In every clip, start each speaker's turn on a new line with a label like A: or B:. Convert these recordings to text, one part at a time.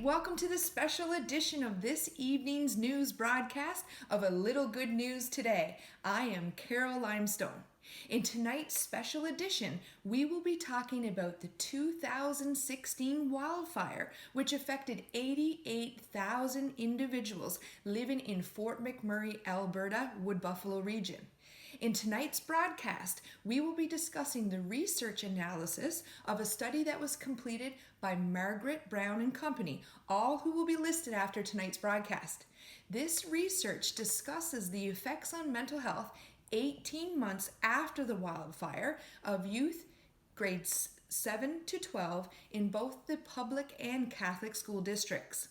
A: welcome to the special edition of this evening's news broadcast of A Little Good News Today. I am Carol Limestone. In tonight's special edition, we will be talking about the 2016 wildfire, which affected 88,000 individuals living in Fort McMurray, Alberta, Wood Buffalo region. In tonight's broadcast, we will be discussing the research analysis of a study that was completed by Margaret Brown and Company, all who will be listed after tonight's broadcast. This research discusses the effects on mental health 18 months after the wildfire of youth grades 7 to 12 in both the public and Catholic school districts.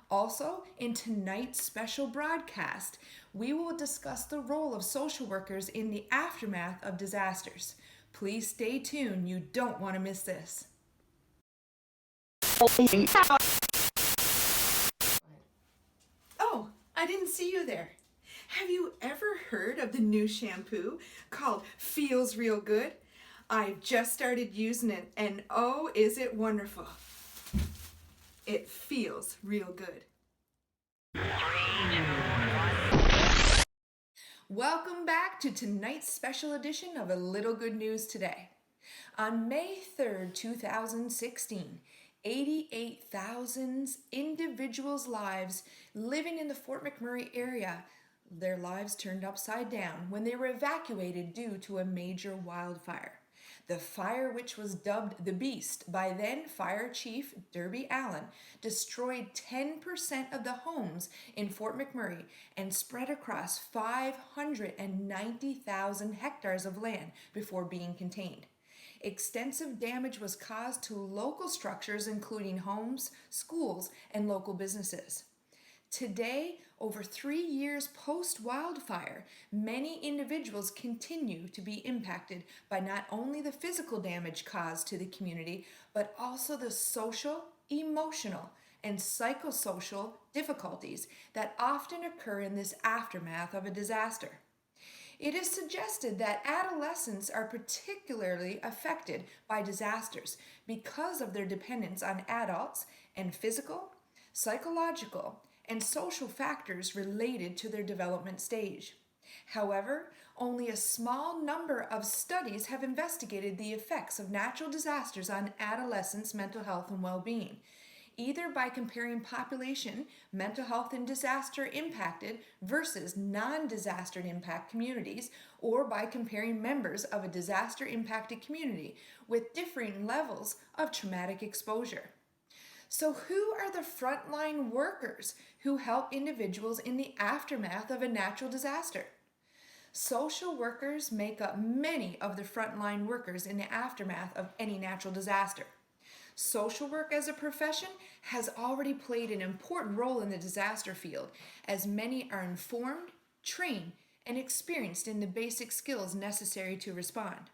A: Also, in tonight's special broadcast, we will discuss the role of social workers in the aftermath of disasters. Please stay tuned. You don't want to miss this. Oh, I didn't see you there. Have you ever heard of the new shampoo called Feels Real Good? I've just started using it, and oh, is it wonderful. It feels real good. 3, 2, 1. Welcome back to tonight's special edition of A Little Good News Today. On May 3rd, 2016, 88,000 individuals' lives living in the Fort McMurray area, their lives turned upside down when they were evacuated due to a major wildfire. The fire, which was dubbed the Beast by then Fire Chief Derby Allen, destroyed 10% of the homes in Fort McMurray and spread across 590,000 hectares of land before being contained. Extensive damage was caused to local structures, including homes, schools, and local businesses. Today, over 3 years post-wildfire, many individuals continue to be impacted by not only the physical damage caused to the community, but also the social, emotional, and psychosocial difficulties that often occur in this aftermath of a disaster. It is suggested that adolescents are particularly affected by disasters because of their dependence on adults and physical, psychological, and social factors related to their development stage. However, only a small number of studies have investigated the effects of natural disasters on adolescents' mental health and well-being, either by comparing population, mental health and disaster impacted versus non-disaster impact communities, or by comparing members of a disaster impacted community with differing levels of traumatic exposure. So who are the frontline workers who help individuals in the aftermath of a natural disaster? Social workers make up many of the frontline workers in the aftermath of any natural disaster. Social work as a profession has already played an important role in the disaster field, as many are informed, trained, and experienced in the basic skills necessary to respond.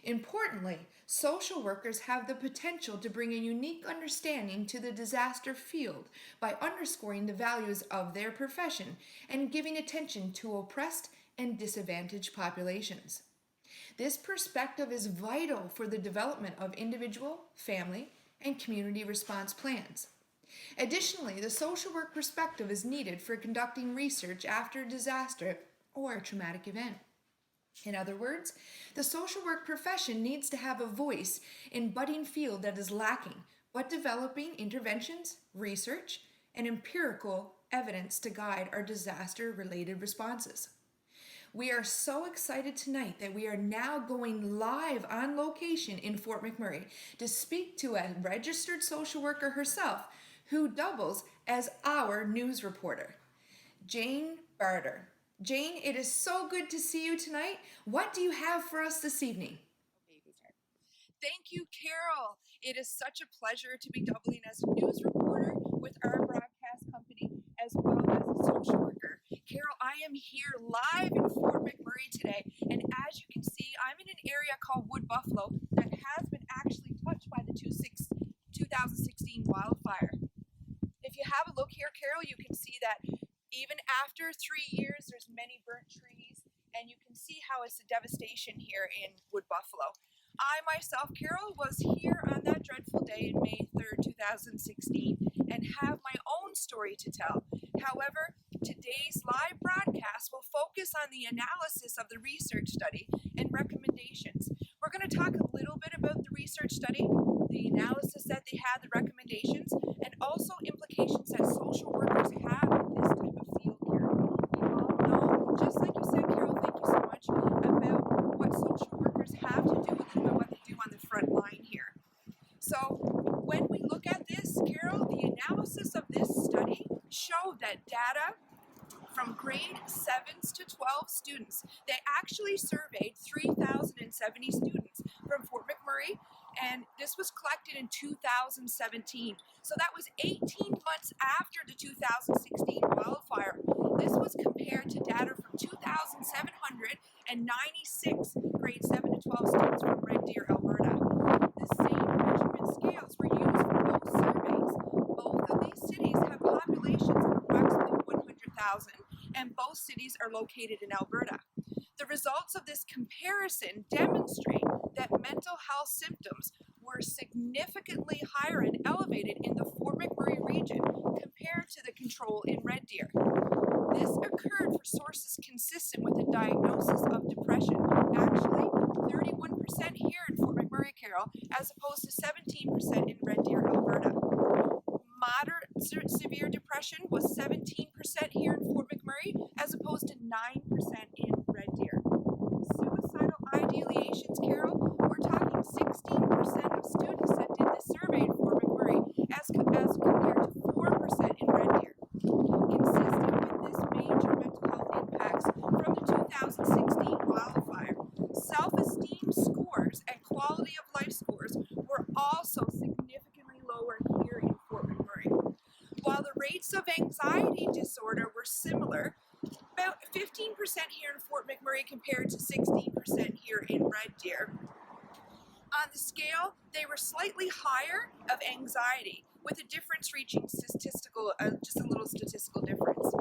A: Importantly, social workers have the potential to bring a unique understanding to the disaster field by underscoring the values of their profession and giving attention to oppressed and disadvantaged populations. This perspective is vital for the development of individual, family, and community response plans. Additionally, the social work perspective is needed for conducting research after a disaster or a traumatic event. In other words, the social work profession needs to have a voice in budding field that is lacking, but developing interventions, research, and empirical evidence to guide our disaster-related responses. We are so excited tonight that we are now going live on location in Fort McMurray to speak to a registered social worker herself who doubles as our news reporter, Jane Barter. Jane, it is so good to see you tonight. What do you have for us this evening?
B: Okay, you can start. Thank you, Carol. It is such a pleasure to be doubling as a news reporter with our broadcast company as well as a social worker. Carol, I am here live in Fort McMurray today, and as you can see, I'm in an area called Wood Buffalo that has been actually touched by the 2016 wildfire. If you have a look here, Carol, you can see that even after 3 years, there's many burnt trees, and you can see how it's a devastation here in Wood Buffalo. I myself, Carol, was here on that dreadful day in May 3rd, 2016, and have my own story to tell. However, today's live broadcast will focus on the analysis of the research study and recommendations. We're going to talk a little bit about the research study, the analysis that they had, the recommendations, and also implications that social workers have in this type of field, Carol. We all know, just like you said, Carol, thank you so much, about what social workers have to do, a little bit what they do on the front line here. So when we look at this, Carol, the analysis of this study showed that data from grade 7s to 12 students, they actually surveyed 3,070 students from Fort McMurray, and this was collected in 2017. So that was 18 months after the 2016 wildfire. This was compared to data from 2,796 grade 7 to 12 students from Red Deer, Alberta. The same measurement scales were used for both surveys. Both of these cities have populations of approximately 100,000, and both cities are located in Alberta. The results of this comparison demonstrate that mental health symptoms were significantly higher and elevated in the Fort McMurray region compared to the control in Red Deer. This occurred for sources consistent with the diagnosis of depression. Actually, 31% here in Fort McMurray, Carol, as opposed to 17% in Red Deer, Alberta. Moderate severe depression was 17% here in Fort McMurray, as opposed to 9% in Red Deer. Suicidal ideations, Carol, we're talking 16% of students that did this survey in Fort McMurray, as compared to 4% in Red Deer. Consistent with this major mental health impacts from the 2016 wildfire, self-esteem scores and quality of life scores were also significantly lower here in Fort McMurray. While the rates of anxiety disorder were similar, about 15% here in Fort McMurray compared to 16% here in Red Deer. On the scale, they were slightly higher of anxiety, with a difference reaching just a little statistical difference.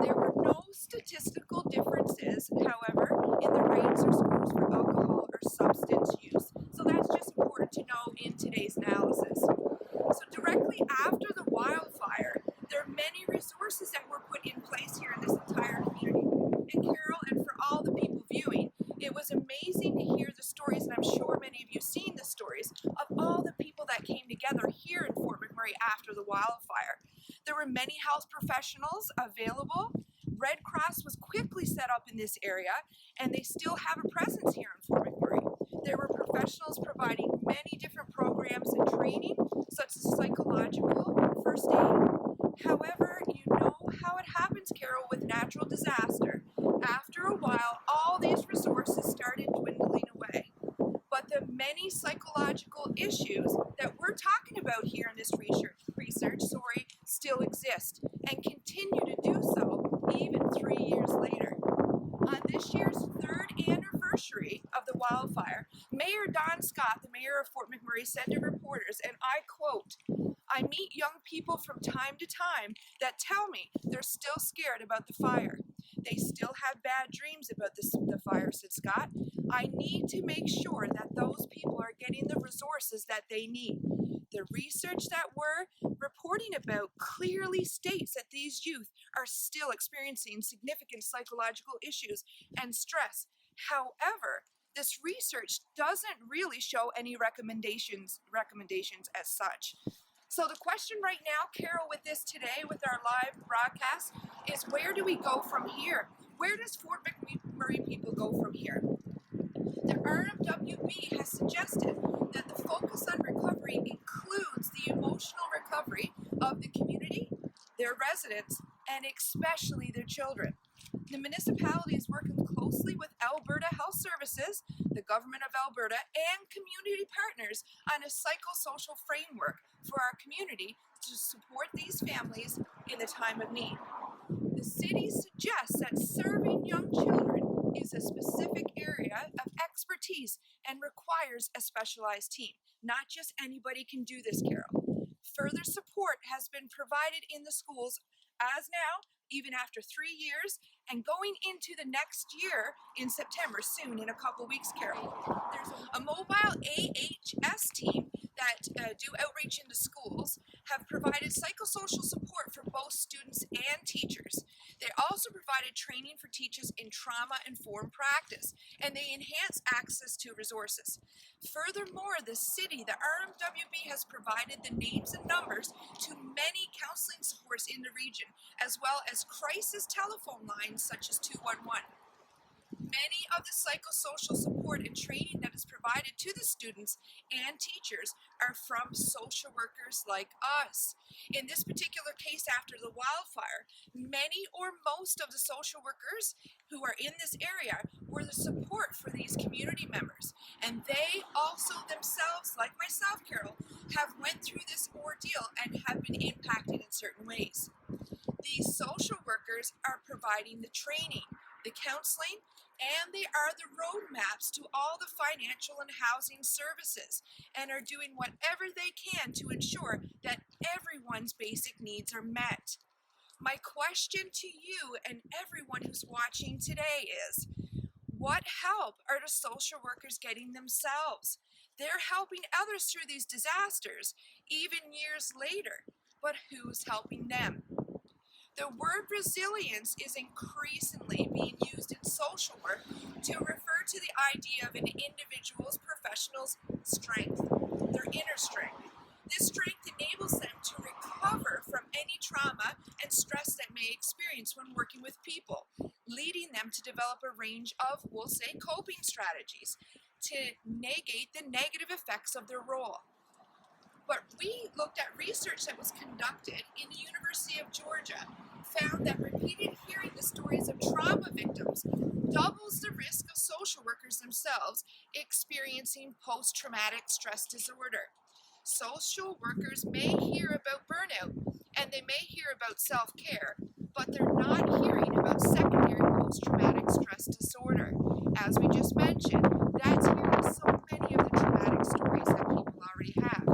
B: There were no statistical differences, however, in the rates or scores for alcohol or substance use. So that's just important to know in today's analysis. So directly after the wildfire, there are many resources that were put in place here in this entire community. And Carol, and for all the people viewing, it was amazing to hear the stories, and I'm sure many of you seen the stories, of all the people that came together here in Fort McMurray after the wildfire. There were many health professionals available. Red Cross was quickly set up in this area, and they still have a presence here in Fort McMurray. There were professionals providing many different programs and training, such as psychological, first aid. However, you know how it happens, Carol, with natural disaster. After a while, all these resources started dwindling away. But the many psychological issues that we're talking about here in this research still exist and continue to do so even 3 years later. On this year's 3rd anniversary of the wildfire, Mayor Don Scott, the mayor of Fort McMurray, said to reporters, and I quote, "I meet young people from time to time that tell me they're still scared about the fire. They still have bad dreams about the fire," said Scott. "I need to make sure that those people are getting the resources that they need. The research that we're reporting about clearly states that these youth are still experiencing significant psychological issues and stress. However, this research doesn't really show any recommendations as such." So the question right now, Carol, with this today, with our live broadcast, is where do we go from here? Where does Fort McMurray people go from here? The RMWB has suggested that the focus on recovery includes the emotional recovery of the community, their residents, and especially their children. The municipality is working closely with Alberta Health Services, the Government of Alberta, and community partners on a psychosocial framework for our community to support these families in the time of need. The city suggests that serving young children is a specific area of expertise and requires a specialized team. Not just anybody can do this, Carol. Further support has been provided in the schools as now, even after 3 years, and going into the next year in September, soon in a couple weeks, Carol. There's a mobile AHS team that do outreach into schools have provided psychosocial support for both students and teachers. They also provided training for teachers in trauma-informed practice, and they enhance access to resources. Furthermore, the city, the RMWB, has provided the names and numbers to many counseling supports in the region, as well as crisis telephone lines such as 211. Many of the psychosocial support and training that is provided to the students and teachers are from social workers like us. In this particular case, after the wildfire, many or most of the social workers who are in this area were the support for these community members. And they also themselves, like myself, Carol, have went through this ordeal and have been impacted in certain ways. These social workers are providing the training, the counseling, and they are the roadmaps to all the financial and housing services, and are doing whatever they can to ensure that everyone's basic needs are met. My question to you and everyone who's watching today is, what help are the social workers getting themselves? They're helping others through these disasters, even years later, but who's helping them? The word resilience is increasingly being used in social work to refer to the idea of an individual's professional's strength, their inner strength. This strength enables them to recover from any trauma and stress they may experience when working with people, leading them to develop a range of, we'll say, coping strategies to negate the negative effects of their role. But we looked at research that was conducted in the University of Georgia, found that repeated hearing the stories of trauma victims doubles the risk of social workers themselves experiencing post-traumatic stress disorder. Social workers may hear about burnout and they may hear about self-care, but they're not hearing about secondary post-traumatic stress disorder. As we just mentioned, that's hearing so many of the traumatic stories that people already have.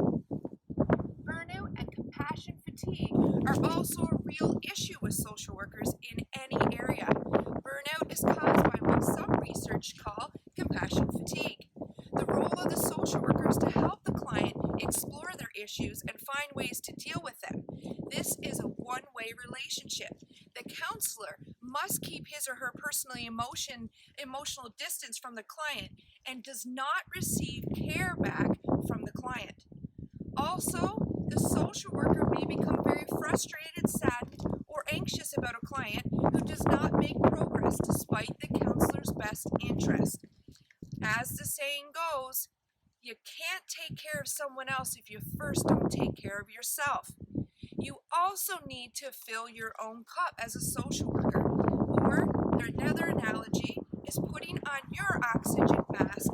B: Burnout and compassion fatigue are also a real issue with social workers in any area. Burnout is caused by what some research call compassion fatigue. The role of the social worker is to help the client explore their issues and find ways to deal with them. This is a one-way relationship. The counselor must keep his or her emotional distance from the client and does not receive care back from the client. Also, the social worker may become very frustrated, saddened, or anxious about a client who does not make progress despite the counselor's best interest. As the saying goes, you can't take care of someone else if you first don't take care of yourself. You also need to fill your own cup as a social worker, or another analogy is putting on your oxygen mask